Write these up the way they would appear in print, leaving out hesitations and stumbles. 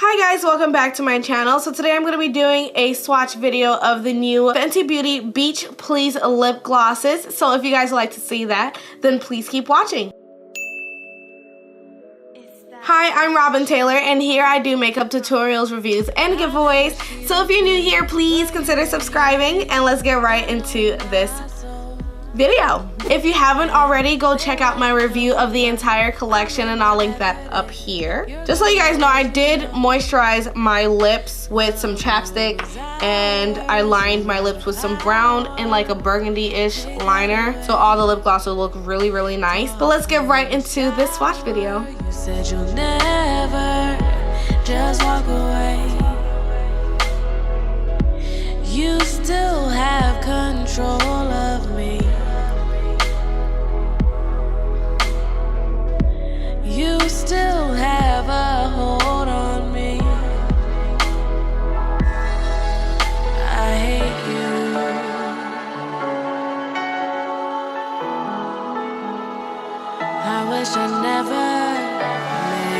Hi guys, welcome back to my channel. So today I'm going to be doing a swatch video of the new Fenty Beauty Beach Please lip glosses. So if you guys would like to see that, then please keep watching. Hi, I'm Robin Taylor, and here I do makeup tutorials, reviews, and giveaways. So if you're new here, please consider subscribing, and let's get right into this video. If you haven't already, go check out my review of the entire collection, and I'll link that up here. Just so you guys know, I did moisturize my lips with some chapstick, and I lined my lips with some brown and like a burgundy-ish liner, so all the lip gloss will look really, really nice. But let's get right into this swatch video. You said you'll never just walk away. You still have control of me. You still have a hold on me. I hate you. I wish I never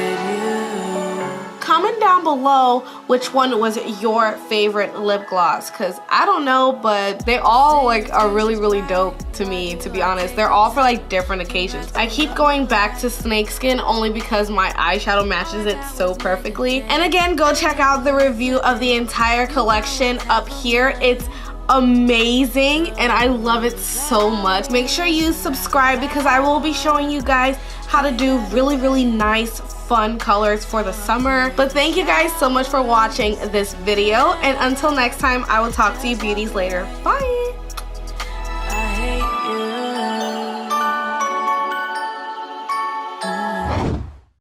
met you. Comment down below which one was your favorite lip gloss, because I don't know, but they all like are really, really dope to me, to be honest. They're all for like different occasions. I keep going back to snakeskin only because my eyeshadow matches it so perfectly. And again, go check out the review of the entire collection up here. It's amazing and I love it so much. Make sure you subscribe because I will be showing you guys how to do really, really nice fun colors for the summer. But thank you guys so much for watching this video, and until next time, I will talk to you beauties later. Bye.